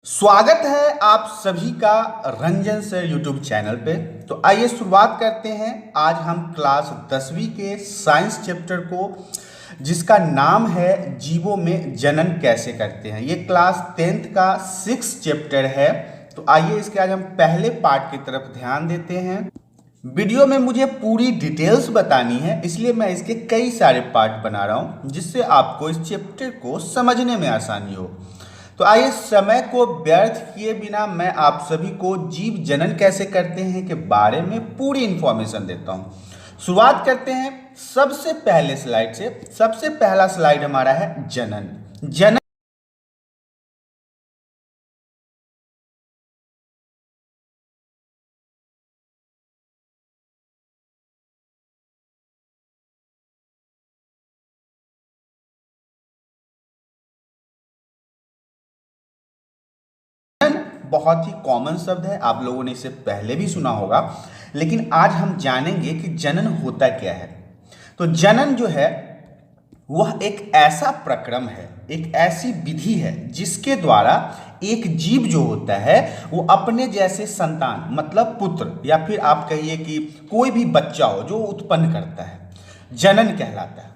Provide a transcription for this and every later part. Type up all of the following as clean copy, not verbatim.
स्वागत है आप सभी का रंजन सर यूट्यूब चैनल पे। तो आइए शुरुआत करते हैं। आज हम क्लास 10वीं के साइंस चैप्टर को, जिसका नाम है जीवों में जनन कैसे करते हैं, ये क्लास 10th का 6th चैप्टर है। तो आइए इसके आज हम पहले पार्ट की तरफ ध्यान देते हैं। वीडियो में मुझे पूरी डिटेल्स बतानी है, इसलिए मैं इसके कई सारे पार्ट बना रहा हूँ जिससे आपको इस चैप्टर को समझने में आसानी हो। तो आइए समय को व्यर्थ किए बिना मैं आप सभी को जीव जनन कैसे करते हैं के बारे में पूरी इंफॉर्मेशन देता हूं। शुरुआत करते हैं सबसे पहले स्लाइड से। सबसे पहला स्लाइड हमारा है जनन। जनन बहुत ही कॉमन शब्द है, आप लोगों ने इसे पहले भी सुना होगा, लेकिन आज हम जानेंगे कि जनन होता क्या है। तो जनन जो है वह एक ऐसा प्रक्रम है, एक ऐसी विधि है जिसके द्वारा एक जीव जो होता है वो अपने जैसे संतान मतलब पुत्र या फिर आप कहिए कि कोई भी बच्चा हो जो उत्पन्न करता है, जनन कहलाता है।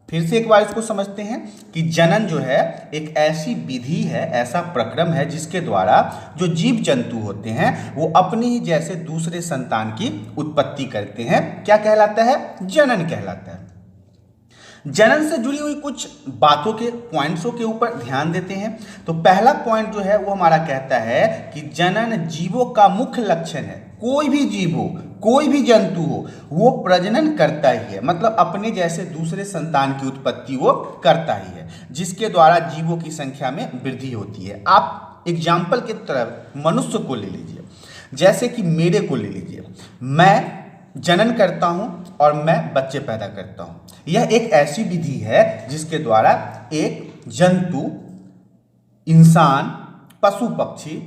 फिर से एक बार इसको समझते हैं कि जनन जो है एक ऐसी विधि है, ऐसा प्रक्रम है जिसके द्वारा जो जीव जंतु होते हैं वो अपने ही जैसे दूसरे संतान की उत्पत्ति करते हैं। क्या कहलाता है? जनन कहलाता है। जनन से जुड़ी हुई कुछ बातों के पॉइंट्सों के ऊपर ध्यान देते हैं। तो पहला पॉइंट जो है वो हमारा कहता है कि जनन जीवों का मुख्य लक्षण है। कोई भी जीव हो, कोई भी जंतु हो, वो प्रजनन करता ही है, मतलब अपने जैसे दूसरे संतान की उत्पत्ति वो करता ही है, जिसके द्वारा जीवों की संख्या में वृद्धि होती है। आप एग्जाम्पल की तरह मनुष्य को ले लीजिए, जैसे कि मेरे को ले लीजिए। मैं जनन करता हूं और मैं बच्चे पैदा करता हूं। यह एक ऐसी विधि है जिसके द्वारा एक जंतु, इंसान, पशु पक्षी,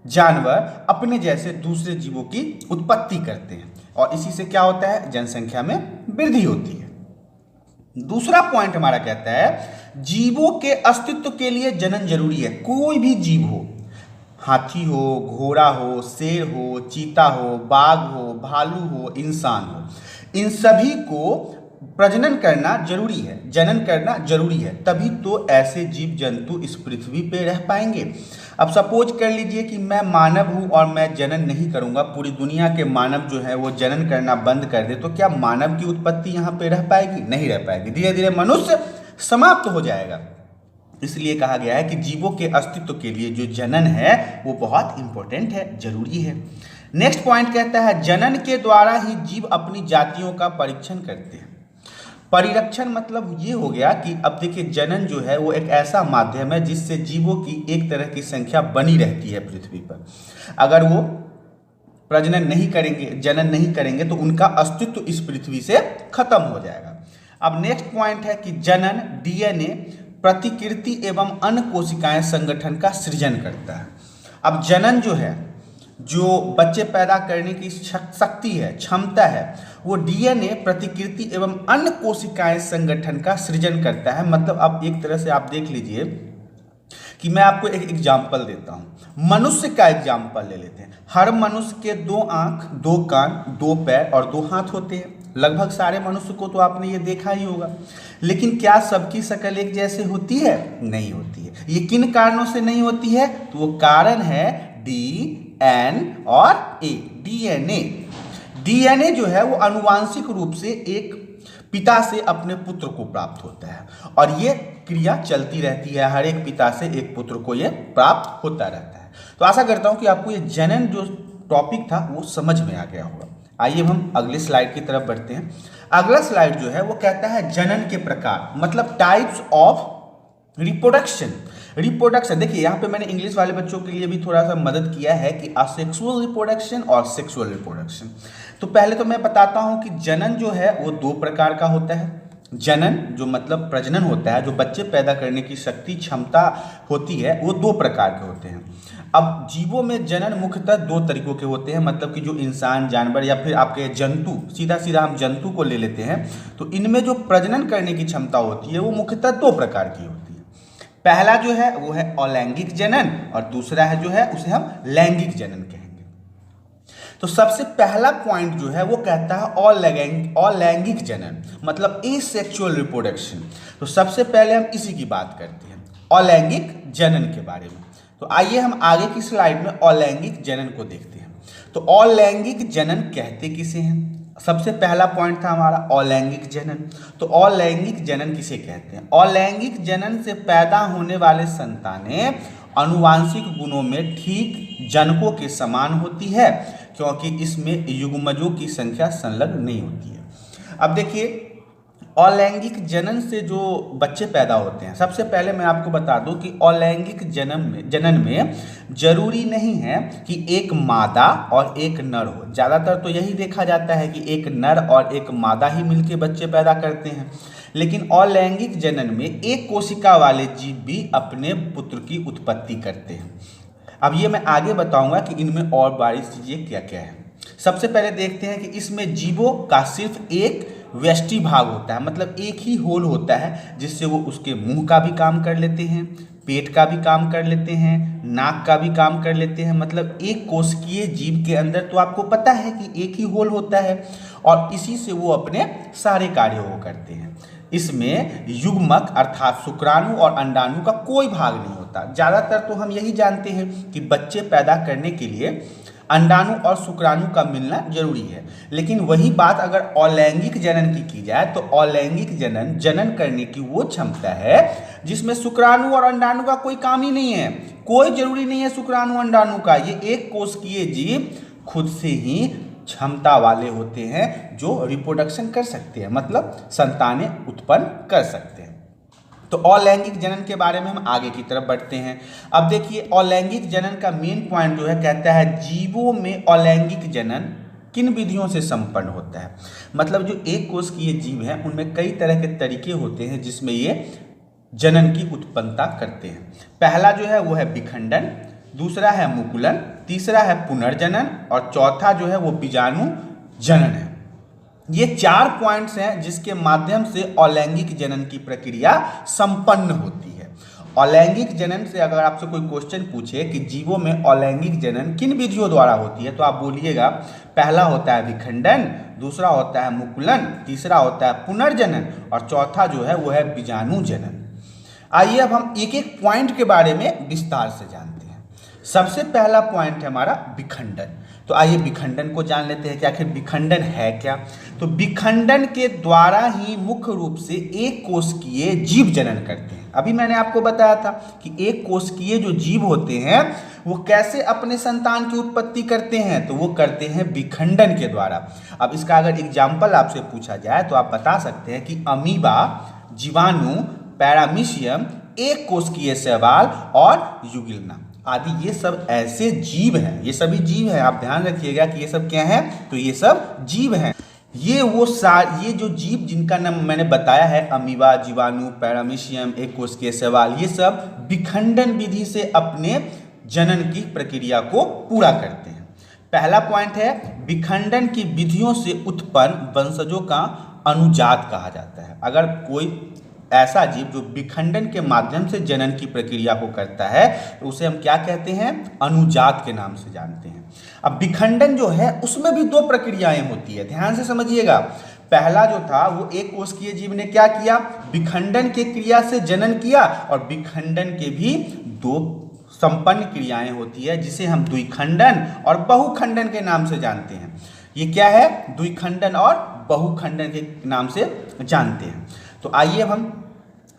जानवर अपने जैसे दूसरे जीवों की उत्पत्ति करते हैं और इसी से क्या होता है? जनसंख्या में वृद्धि होती है। दूसरा पॉइंट हमारा कहता है जीवों के अस्तित्व के लिए जनन जरूरी है। कोई भी जीव हो, हाथी हो, घोड़ा हो, शेर हो, चीता हो, बाघ हो, भालू हो, इंसान हो, इन सभी को प्रजनन करना जरूरी है, जनन करना जरूरी है, तभी तो ऐसे जीव जंतु इस पृथ्वी पे रह पाएंगे। अब सपोज कर लीजिए कि मैं मानव हूं और मैं जनन नहीं करूंगा, पूरी दुनिया के मानव जो है वो जनन करना बंद कर दे, तो क्या मानव की उत्पत्ति यहाँ पे रह पाएगी? नहीं रह पाएगी। धीरे धीरे मनुष्य समाप्त हो जाएगा। इसलिए कहा गया है कि जीवों के अस्तित्व के लिए जो जनन है वो बहुत इंपॉर्टेंट है, जरूरी है। नेक्स्ट पॉइंट कहता है जनन के द्वारा ही जीव अपनी जातियों का परीक्षण करते हैं। परिरक्षण मतलब ये हो गया कि अब देखिए जनन जो है वो एक ऐसा माध्यम है जिससे जीवों की एक तरह की संख्या बनी रहती है पृथ्वी पर। अगर वो प्रजनन नहीं करेंगे, जनन नहीं करेंगे, तो उनका अस्तित्व इस पृथ्वी से खत्म हो जाएगा। अब नेक्स्ट पॉइंट है कि जनन डीएनए, प्रतिकृति एवं अन्य कोशिकाएं संगठन का सृजन करता है। अब जनन जो है, जो बच्चे पैदा करने की शक्ति है, क्षमता है, वो डीएनए, प्रतिकृति एवं अन्य कोशिकाएं संगठन का सृजन करता है। मतलब अब एक तरह से आप देख लीजिए कि मैं आपको एक एग्जाम्पल देता हूं। मनुष्य का एग्जाम्पल ले लेते हैं। हर मनुष्य के 2 आंख, 2 कान, 2 पैर और 2 हाथ होते हैं। लगभग सारे मनुष्य को तो आपने ये देखा ही होगा, लेकिन क्या सबकी शक्ल एक जैसे होती है? नहीं होती है। ये किन कारणों से नहीं होती है? तो वो कारण है डी और ए, डीएनए। डीएनए जो है वो आनुवांशिक रूप से एक पिता से अपने पुत्र को प्राप्त होता है और ये क्रिया चलती रहती है। हर एक पिता से एक पुत्र को ये प्राप्त होता रहता है। तो आशा करता हूं कि आपको ये जनन जो टॉपिक था वो समझ में आ गया होगा। आइए हम अगले स्लाइड की तरफ बढ़ते हैं। अगला स्लाइड जो है वो कहता है जनन के प्रकार, मतलब टाइप्स ऑफ रिप्रोडक्शन। रिप्रोडक्शन देखिए यहाँ पे मैंने इंग्लिश वाले बच्चों के लिए भी थोड़ा सा मदद किया है कि असेक्सुअल रिप्रोडक्शन और सेक्सुअल रिप्रोडक्शन। तो पहले तो मैं बताता हूँ कि जनन जो है वो 2 प्रकार का होता है। जनन जो मतलब प्रजनन होता है, जो बच्चे पैदा करने की शक्ति, क्षमता होती है, वो 2 प्रकार के होते हैं। अब जीवों में जनन मुख्यतः 2 तरीकों के होते हैं, मतलब कि जो इंसान, जानवर या फिर आपके जंतु, सीधा सीधा हम जंतु को ले लेते हैं, तो इनमें जो प्रजनन करने की क्षमता होती है वो मुख्यतः 2 प्रकार की होती है। पहला जो है वो है अलैंगिक जनन और दूसरा है जो है उसे हम लैंगिक जनन कहेंगे। तो सबसे पहला पॉइंट जो है वो कहता है अलैंगिक जनन, मतलब एसेक्सुअल रिप्रोडक्शन। तो सबसे पहले हम इसी की बात करते हैं, अलैंगिक जनन के बारे में। तो आइए हम आगे की स्लाइड में अलैंगिक जनन को देखते हैं। तो अलैंगिक जनन कहते किसे हैं? सबसे पहला पॉइंट था हमारा अलैंगिक जनन। तो अलैंगिक जनन किसे कहते हैं? अलैंगिक जनन से पैदा होने वाले संतानें आनुवांशिक गुणों में ठीक जनकों के समान होती है, क्योंकि इसमें युग्मजों की संख्या संलग्न नहीं होती है। अब देखिए, अलैंगिक जनन से जो बच्चे पैदा होते हैं, सबसे पहले मैं आपको बता दूं कि अलैंगिक जनन में जरूरी नहीं है कि एक मादा और एक नर हो। ज़्यादातर तो यही देखा जाता है कि एक नर और एक मादा ही मिलके बच्चे पैदा करते हैं, लेकिन अलैंगिक जनन में एक कोशिका वाले जीव भी अपने पुत्र की उत्पत्ति करते हैं। अब ये मैं आगे बताऊंगा कि इनमें और बारी चीज़ें क्या क्या है। सबसे पहले देखते हैं कि इसमें जीवों का सिर्फ एक व्यष्टि भाग होता है, मतलब एक ही होल होता है जिससे वो उसके मुंह का भी काम कर लेते हैं, पेट का भी काम कर लेते हैं, नाक का भी काम कर लेते हैं। मतलब एक कोशिकीय जीव के अंदर तो आपको पता है कि एक ही होल होता है और इसी से वो अपने सारे कार्यों को करते हैं। इसमें युग्मक अर्थात शुक्राणु और अंडाणु का कोई भाग नहीं होता। ज़्यादातर तो हम यही जानते हैं कि बच्चे पैदा करने के लिए अंडाणु और शुक्राणु का मिलना जरूरी है, लेकिन वही बात अगर अलैंगिक जनन की जाए तो अलैंगिक जनन करने की वो क्षमता है जिसमें शुक्राणु और अंडाणु का कोई काम ही नहीं है, कोई जरूरी नहीं है शुक्राणु अंडाणु का। ये एक कोशिकीय जीव खुद से ही क्षमता वाले होते हैं जो रिप्रोडक्शन कर सकते हैं, मतलब संतानें उत्पन्न कर सकते हैं। तो अलैंगिक जनन के बारे में हम आगे की तरफ बढ़ते हैं। अब देखिए, अलैंगिक जनन का मेन पॉइंट जो है कहता है जीवों में अलैंगिक जनन किन विधियों से संपन्न होता है। मतलब जो एक कोशिकीय जीव हैं उनमें कई तरह के तरीके होते हैं जिसमें ये जनन की उत्पन्नता करते हैं। पहला जो है वो है विखंडन, दूसरा है मुकुलन, तीसरा है पुनर्जनन और चौथा जो है वो बीजाणु जनन है। ये 4 पॉइंट्स हैं जिसके माध्यम से अलैंगिक जनन की प्रक्रिया संपन्न होती है। अलैंगिक जनन से अगर आपसे कोई क्वेश्चन पूछे कि जीवों में अलैंगिक जनन किन विधियों द्वारा होती है, तो आप बोलिएगा पहला होता है विखंडन, दूसरा होता है मुकुलन, तीसरा होता है पुनर्जनन और चौथा जो है वो है बीजाणु जनन। आइए अब हम एक एक पॉइंट के बारे में विस्तार से जानते हैं। सबसे पहला पॉइंट है हमारा विखंडन। तो आइए विखंडन को जान लेते हैं कि आखिर विखंडन है क्या। तो विखंडन के द्वारा ही मुख्य रूप से एक कोशिकीय जीव जनन करते हैं। अभी मैंने आपको बताया था कि एक कोशिकीय जो जीव होते हैं वो कैसे अपने संतान की उत्पत्ति करते हैं, तो वो करते हैं विखंडन के द्वारा। अब इसका अगर एग्जाम्पल आपसे पूछा जाए तो आप बता सकते हैं कि अमीबा, जीवाणु, पैरामीशियम, एक कोशिकीय शैवाल और युगिलना आदि ये सब ऐसे जीव हैं, ये सभी जीव हैं। आप ध्यान रखिएगा कि ये सब क्या हैं, तो ये सब जीव हैं। ये जो जीव जिनका नाम मैंने बताया है, अमीबा, जीवाणु, पैरामीशियम, एक कोशिकीय शैवाल, ये सब विखंडन विधि से अपने जनन की प्रक्रिया को पूरा करते हैं। पहला पॉइंट है विखंडन की विधियों से उत्पन्न वंशजों का अनुजात कहा जाता है। अगर कोई ऐसा जीव जो विखंडन के माध्यम से जनन की प्रक्रिया को करता है तो उसे हम क्या कहते हैं, अनुजात के नाम से जानते हैं। अब विखंडन जो है उसमें भी 2 प्रक्रियाएं होती है, ध्यान से समझिएगा। पहला जो था वो एक कोशिकीय जीव ने क्या किया, विखंडन के क्रिया से जनन किया और विखंडन के भी 2 संपन्न क्रियाएं होती है जिसे हम द्विखंडन और बहुखंडन के नाम से जानते हैं। ये क्या है, द्विखंडन और बहुखंडन के नाम से जानते हैं। तो आइए अब हम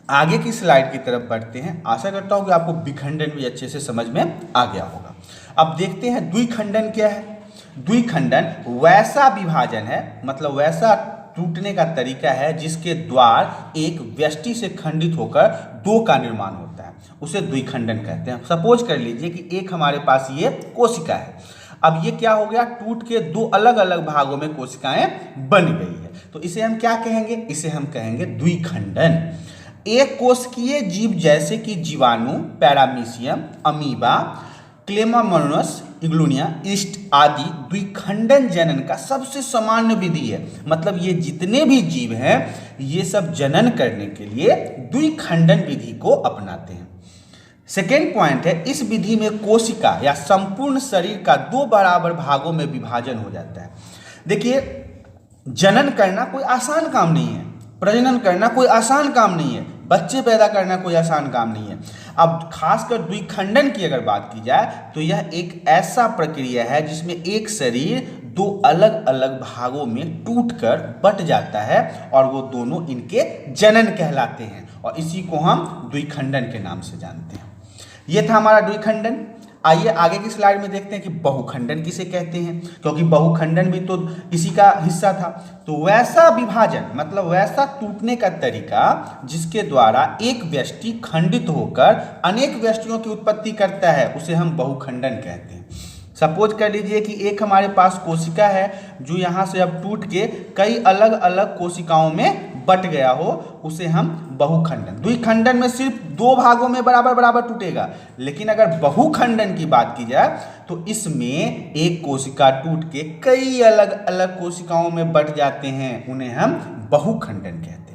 आगे की स्लाइड की तरफ बढ़ते हैं। आशा करता हूँ कि आपको विखंडन भी अच्छे से समझ में आ गया होगा। अब देखते हैं द्विखंडन क्या है। द्विखंडन वैसा विभाजन है, मतलब वैसा टूटने का तरीका है जिसके द्वार एक व्यष्टि से खंडित होकर 2 का निर्माण होता है, उसे द्विखंडन कहते हैं। सपोज कर लीजिए कि एक हमारे पास ये कोशिका है, अब ये क्या हो गया, टूट के 2 अलग अलग भागों में कोशिकाएं बन गई है, तो इसे हम क्या कहेंगे, इसे हम कहेंगे द्विखंडन। एक कोशिकीय जीव जैसे कि जीवाणु, पैरामीशियम, अमीबा, क्लेमामोनास, इग्लूनिया, ईस्ट आदि द्विखंडन जनन का सबसे सामान्य विधि है। मतलब ये जितने भी जीव हैं ये सब जनन करने के लिए द्विखंडन विधि को अपनाते हैं। सेकेंड पॉइंट है, इस विधि में कोशिका या संपूर्ण शरीर का दो बराबर भागों में विभाजन हो जाता है। देखिए, जनन करना कोई आसान काम नहीं है, प्रजनन करना कोई आसान काम नहीं है, बच्चे पैदा करना कोई आसान काम नहीं है। अब खासकर द्विखंडन की अगर बात की जाए तो यह एक ऐसा प्रक्रिया है जिसमें एक शरीर दो अलग अलग भागों में टूटकर बट जाता है और वो दोनों इनके जनन कहलाते हैं, और इसी को हम द्विखंडन के नाम से जानते हैं। ये था हमारा द्विखंडन। आइए आगे की स्लाइड में देखते हैं कि बहुखंडन किसे कहते हैं, क्योंकि बहुखंडन भी तो इसी का हिस्सा था। तो वैसा विभाजन मतलब वैसा टूटने का तरीका जिसके द्वारा एक व्यष्टि खंडित होकर अनेक व्यष्टियों की उत्पत्ति करता है, उसे हम बहुखंडन कहते हैं। सपोज कर लीजिए कि एक हमारे पास कोशिका है जो यहाँ से अब टूट के कई अलग अलग कोशिकाओं में बट गया हो, उसे हम बहुखंडन। द्विखंडन में सिर्फ दो भागों में बराबर बराबर टूटेगा, लेकिन अगर बहुखंडन की बात की जाए तो इसमें एक कोशिका टूट के कई अलग अलग कोशिकाओं में बट जाते हैं, उन्हें हम बहुखंडन कहते हैं।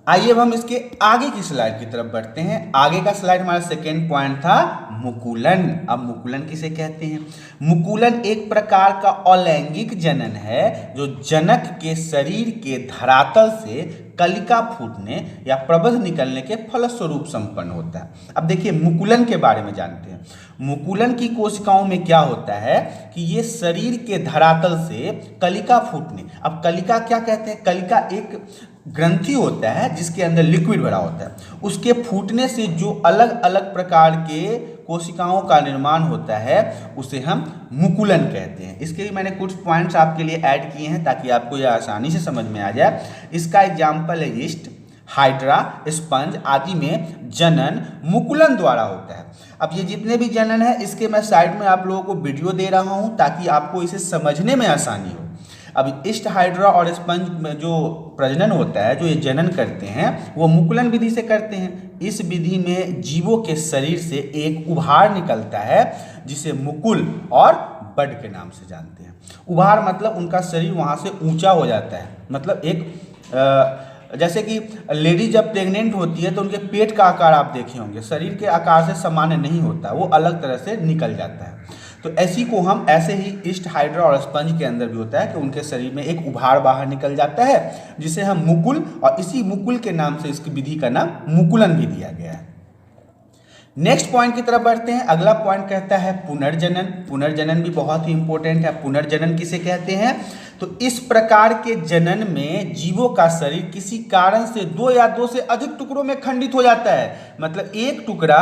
आइए अब हम इसके आगे की स्लाइड की तरफ बढ़ते हैं। आगे का स्लाइड हमारा सेकेंड पॉइंट था मुकुलन। अब मुकुलन किसे कहते हैं? मुकुलन एक प्रकार का अलैंगिक जनन है जो जनक के शरीर के धरातल से कलिका फूटने या प्रबंध निकलने के फलस्वरूप संपन्न होता है। अब देखिए मुकुलन के बारे में जानते हैं। मुकुलन की कोशिकाओं में क्या होता है कि ये शरीर के धरातल से कलिका फूटने, अब कलिका क्या कहते हैं? कलिका एक ग्रंथि होता है जिसके अंदर लिक्विड भरा होता है, उसके फूटने से जो अलग अलग प्रकार के कोशिकाओं का निर्माण होता है उसे हम मुकुलन कहते हैं। इसके लिए मैंने कुछ पॉइंट्स आपके लिए ऐड किए हैं ताकि आपको यह आसानी से समझ में आ जाए। इसका एग्जाम्पल है यीस्ट, हाइड्रा, स्पंज आदि में जनन मुकुलन द्वारा होता है। अब ये जितने भी जनन है इसके मैं साइड में आप लोगों को वीडियो दे रहा हूँ ताकि आपको इसे समझने में आसानी हो। अब ईस्ट, हाइड्रा और स्पंज में जो प्रजनन होता है, जो ये जनन करते हैं, वो मुकुलन विधि से करते हैं। इस विधि में जीवों के शरीर से एक उभार निकलता है जिसे मुकुल और बड के नाम से जानते हैं। उभार मतलब उनका शरीर वहाँ से ऊंचा हो जाता है, मतलब एक जैसे कि लेडी जब प्रेग्नेंट होती है तो उनके पेट का आकार आप देखे होंगे, शरीर के आकार से सामान्य नहीं होता, वो अलग तरह से निकल जाता है। तो ऐसी को हम ऐसे ही ईस्ट, हाइड्रा और स्पंज के अंदर भी होता है कि उनके शरीर में एक उभार बाहर निकल जाता है जिसे हम मुकुल, और इसी मुकुल के नाम से इसकी विधि का नाम मुकुलन भी दिया गया है। नेक्स्ट पॉइंट की तरफ बढ़ते हैं। अगला पॉइंट कहता है पुनर्जनन। पुनर्जनन भी बहुत ही इंपॉर्टेंट है। पुनर्जनन किसे कहते हैं? तो इस प्रकार के जनन में जीवों का शरीर किसी कारण से दो या दो से अधिक टुकड़ों में खंडित हो जाता है, मतलब एक टुकड़ा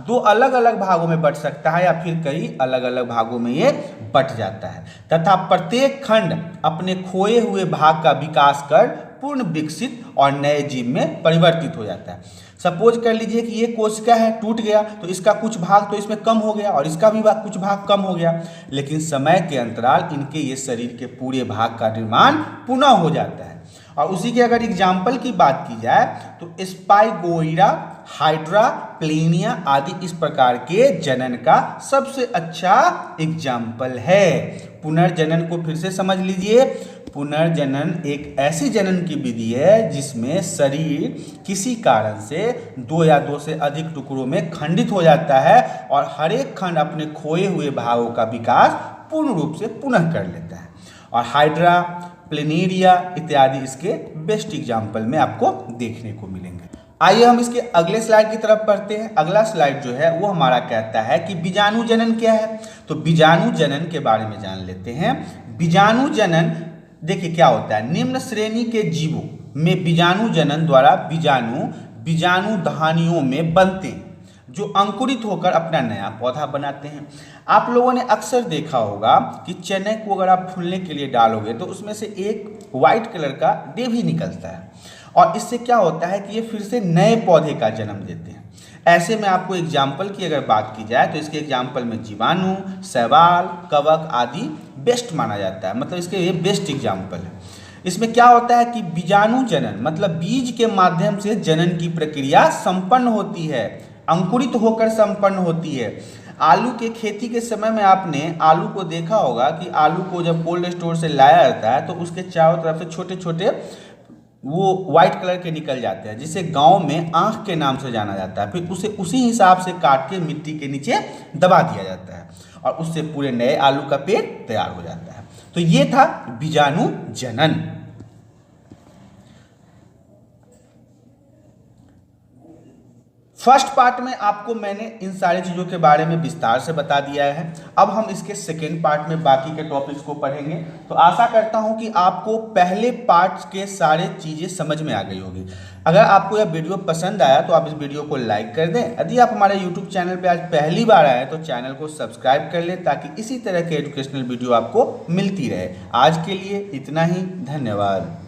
दो अलग अलग भागों में बट सकता है या फिर कई अलग अलग भागों में ये बट जाता है, तथा प्रत्येक खंड अपने खोए हुए भाग का विकास कर पूर्ण विकसित और नए जीव में परिवर्तित हो जाता है। सपोज कर लीजिए कि ये कोशिका है, टूट गया तो इसका कुछ भाग तो इसमें कम हो गया और इसका भी कुछ भाग कम हो गया, लेकिन समय के अंतराल इनके ये शरीर के पूरे भाग का निर्माण पुनः हो जाता है। और उसी के अगर एग्जाम्पल की बात की जाए तो स्पाइगोइरा, हाइड्रा, प्लेनिया आदि इस प्रकार के जनन का सबसे अच्छा एग्जाम्पल है। पुनर्जनन को फिर से समझ लीजिए। पुनर्जनन एक ऐसी जनन की विधि है जिसमें शरीर किसी कारण से दो या दो से अधिक टुकड़ों में खंडित हो जाता है और हर एक खंड अपने खोए हुए भागों का विकास पूर्ण रूप से पुनः कर लेता है। और हाइड्रा, प्लेनेरिया इत्यादि इसके बेस्ट एग्जाम्पल में आपको देखने को मिलेंगे। आइए हम इसके अगले स्लाइड की तरफ पढ़ते हैं। अगला स्लाइड जो है वो हमारा कहता है कि बीजाणु जनन क्या है। तो बीजाणु जनन के बारे में जान लेते हैं। बीजाणु जनन देखिए क्या होता है। निम्न श्रेणी के जीवों में बीजाणु जनन द्वारा बीजाणु धानियों में बनते हैं जो अंकुरित होकर अपना नया पौधा बनाते हैं। आप लोगों ने अक्सर देखा होगा कि चने को अगर आप फूलने के लिए डालोगे तो उसमें से एक वाइट कलर का डेभी निकलता है और इससे क्या होता है कि ये फिर से नए पौधे का जन्म देते हैं। ऐसे में आपको एग्जाम्पल की अगर बात की जाए तो इसके एग्जाम्पल में जीवाणु, शैवाल, कवक आदि बेस्ट माना जाता है, मतलब इसके ये बेस्ट एग्जाम्पल है। इसमें क्या होता है कि बीजाणु जनन मतलब बीज के माध्यम से जनन की प्रक्रिया संपन्न होती है, अंकुरित होकर संपन्न होती है। आलू के खेती के समय में आपने आलू को देखा होगा कि आलू को जब कोल्ड स्टोर से लाया जाता है तो उसके चारों तरफ से छोटे छोटे वो वाइट कलर के निकल जाते हैं, जिसे गांव में आंख के नाम से जाना जाता है। फिर उसे उसी हिसाब से काट के मिट्टी के नीचे दबा दिया जाता है और उससे पूरे नए आलू का पेड़ तैयार हो जाता है। तो ये था बीजाणु जनन। फर्स्ट पार्ट में आपको मैंने इन सारी चीज़ों के बारे में विस्तार से बता दिया है। अब हम इसके सेकेंड पार्ट में बाकी के टॉपिक्स को पढ़ेंगे। तो आशा करता हूं कि आपको पहले पार्ट के सारे चीज़ें समझ में आ गई होगी। अगर आपको यह वीडियो पसंद आया तो आप इस वीडियो को लाइक कर दें। यदि आप हमारे यूट्यूब चैनल पर आज पहली बार आए तो चैनल को सब्सक्राइब कर लें, ताकि इसी तरह के एजुकेशनल वीडियो आपको मिलती रहे। आज के लिए इतना ही, धन्यवाद।